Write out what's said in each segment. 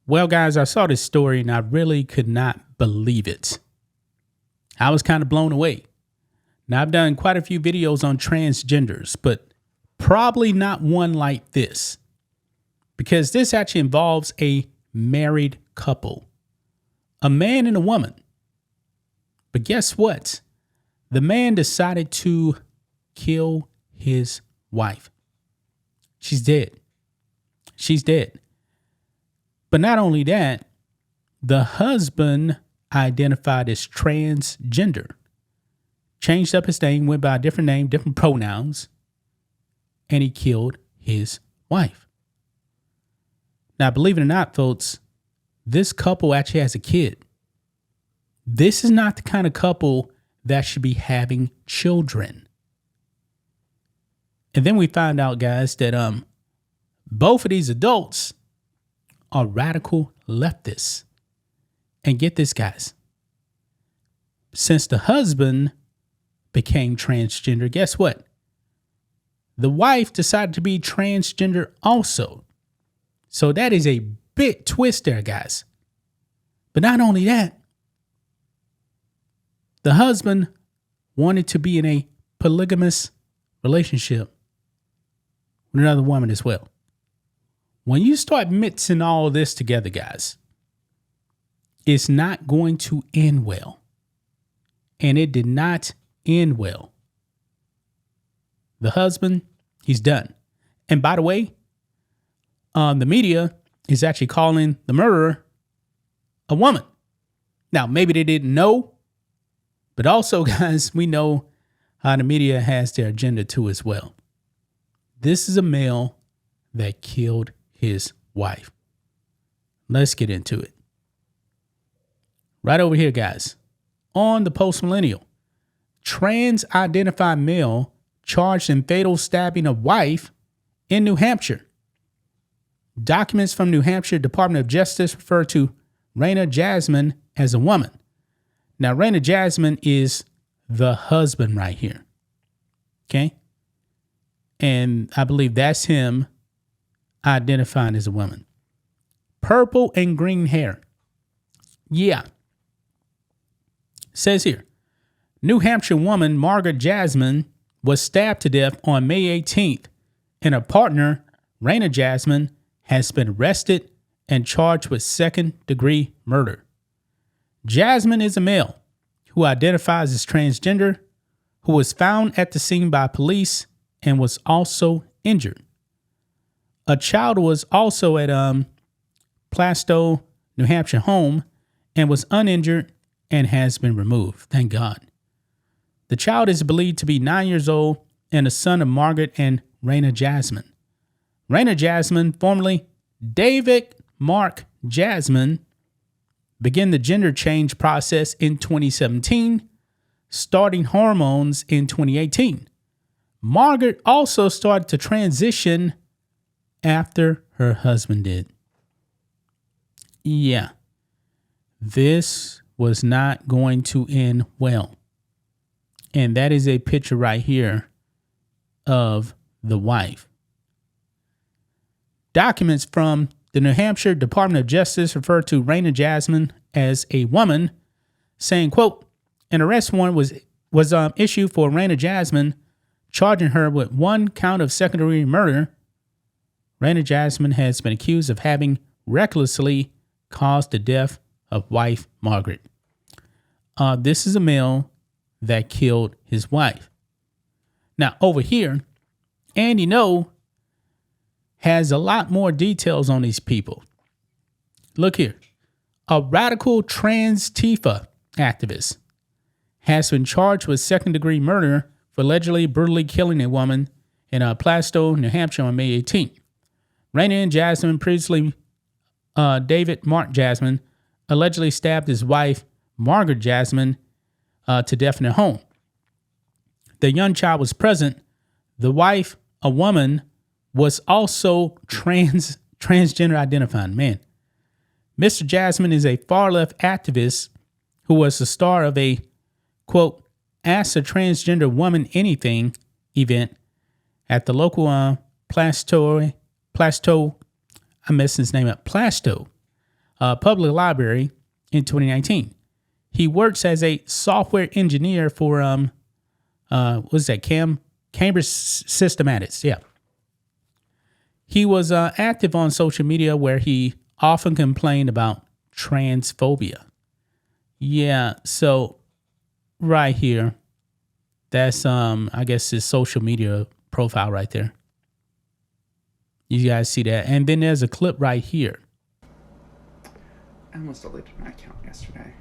Well, guys, I saw this story and I really could not believe it. I was kind of blown away. Now, I've done quite a few videos on transgenders, but probably not one like this, because this actually involves a married couple, a man and a woman. But guess what? The man decided to kill his wife. She's dead. She's dead. But not only that, the husband identified as transgender, changed up his name, went by a different name, different pronouns, and he killed his wife. Now, believe it or not, folks, this couple actually has a kid. This is not the kind of couple that should be having children. And then we find out, guys, that both of these adults are radical leftists. And get this, guys. Since the husband became transgender, guess what? The wife decided to be transgender also. So that is a big twist there, guys. But not only that, the husband wanted to be in a polygamous relationship with another woman as well. When you start mixing all this together, guys, it's not going to end well. And it did not end well. The husband, he's done. And by the way, the media is actually calling the murderer a woman. Now, maybe they didn't know, but also, guys, we know how the media has their agenda too as well. This is a male that killed his wife. Let's get into it. Right over here, guys. On the Post Millennial, trans-identified male charged in fatal stabbing of wife in New Hampshire. Documents from New Hampshire Department of Justice refer to Raina Jasmine as a woman. Now, Raina Jasmine is the husband right here. Okay? And I believe that's him identifying as a woman. Purple and green hair. Yeah. Says here, New Hampshire woman Margaret Jasmine was stabbed to death on May 18th, and her partner, Raina Jasmine, has been arrested and charged with second-degree murder. Jasmine is a male who identifies as transgender, who was found at the scene by police and was also injured. A child was also at Plastow, New Hampshire home and was uninjured and has been removed. Thank God. The child is believed to be 9 years old and a son of Margaret and Raina Jasmine. Raina Jasmine, formerly David Mark Jasmine, began the gender change process in 2017, starting hormones in 2018. Margaret also started to transition after her husband did. Yeah, this was not going to end well. And that is a picture right here of the wife. Documents from the New Hampshire Department of Justice refer to Raina Jasmine as a woman, saying, quote, an arrest warrant was issued for Raina Jasmine, charging her with one count of second-degree murder. Raina Jasmine has been accused of having recklessly caused the death of wife Margaret. This is a male that killed his wife. Now, over here, Andy No has a lot more details on these people. Look here. A radical trans Tifa activist has been charged with second-degree murder for allegedly brutally killing a woman in Plastow, New Hampshire on May 18th. Raina and Jasmine, previously David Mark Jasmine, allegedly stabbed his wife, Margaret Jasmine, to death in her home. The young child was present. The wife, a woman, was also transgender identifying. Man, Mr. Jasmine is a far-left activist who was the star of a, quote, Ask a Transgender Woman Anything event at the local Plastow, I'm messing his name up, Plastow, public library in 2019. He works as a software engineer for what's that? Cambridge Systematics. Yeah. He was active on social media where he often complained about transphobia. Yeah. So right here, that's I guess his social media profile right there. You guys see that? And then there's a clip right here. I almost deleted my account yesterday.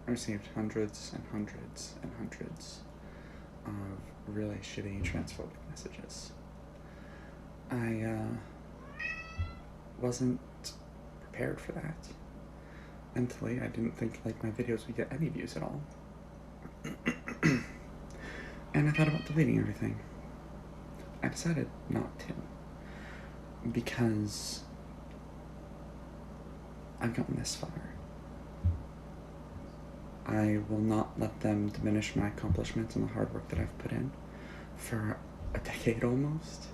I received hundreds and hundreds and hundreds of really shitty transphobic messages. I wasn't prepared for that. Mentally, I didn't think like my videos would get any views at all. And I thought about deleting everything. I decided not to. Because I've gotten this far. I will not let them diminish my accomplishments and the hard work that I've put in for a decade almost.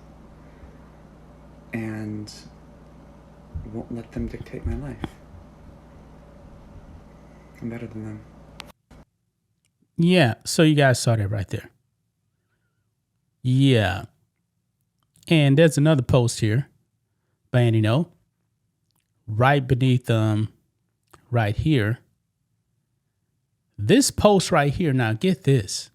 And won't let them dictate my life. I'm better than them. Yeah, so you guys saw that right there. Yeah. And there's another post here by Andy No. Right beneath right here. This post right here, now get this.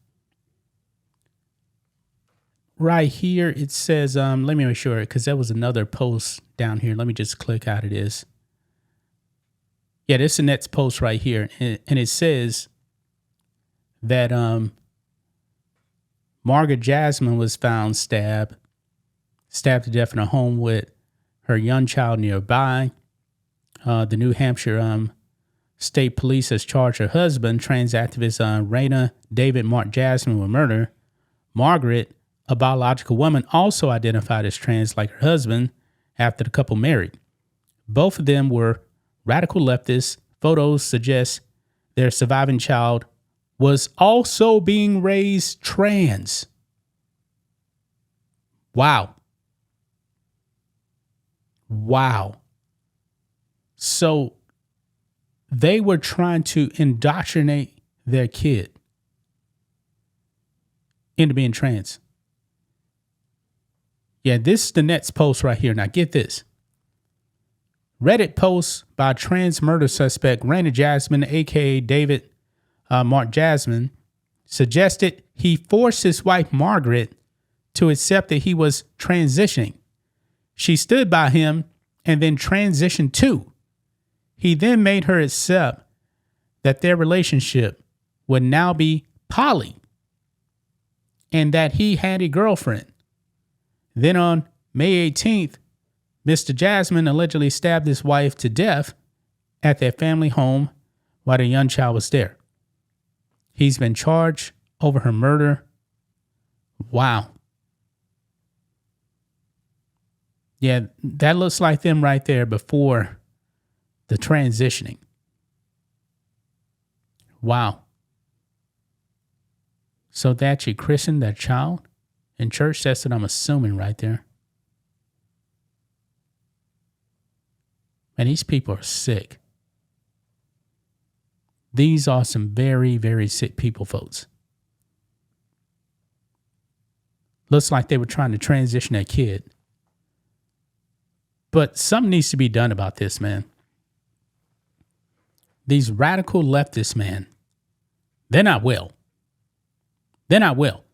Right here, it says, let me make sure, because there was another post down here. Let me just click out of this. Yeah, this is the next post right here. And it says that Margaret Jasmine was found stabbed to death in a home with her young child nearby. The New Hampshire State Police has charged her husband, trans activist Raina David Mark Jasmine, with murder. Margaret, a biological woman, also identified as trans like her husband after the couple married. Both of them were radical leftists. Photos suggest their surviving child was also being raised trans. Wow. Wow. So they were trying to indoctrinate their kid into being trans. Yeah, this is the next post right here. Now get this. Reddit post by trans murder suspect Raina Jasmine, aka David Mark Jasmine, suggested he forced his wife Margaret to accept that he was transitioning. She stood by him and then transitioned too. He then made her accept that their relationship would now be poly and that he had a girlfriend. Then on May 18th, Mr. Jasmine allegedly stabbed his wife to death at their family home while their young child was there. He's been charged over her murder. Wow. Yeah, that looks like them right there before the transitioning. Wow. So that you christened that child in church? That's what I'm assuming right there. And these people are sick. These are some very, very sick people, folks. Looks like they were trying to transition that kid. But something needs to be done about this, man. These radical leftists, man, they're not well. They're not well.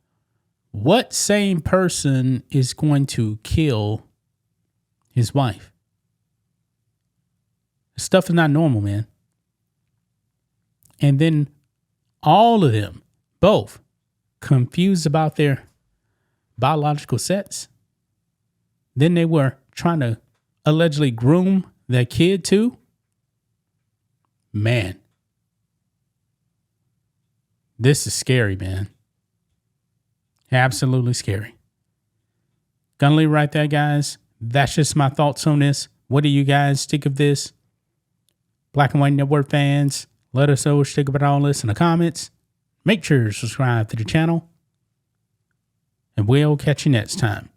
What sane person is going to kill his wife? This stuff is not normal, man. And then all of them, both, confused about their biological sex. Then they were trying to allegedly groom their kid too. Man, this is scary, man. Absolutely scary. Gonna leave right there, guys. That's just my thoughts on this. What do you guys think of this? Black and White Network fans, let us know what you think about all this in the comments. Make sure to subscribe to the channel. And we'll catch you next time.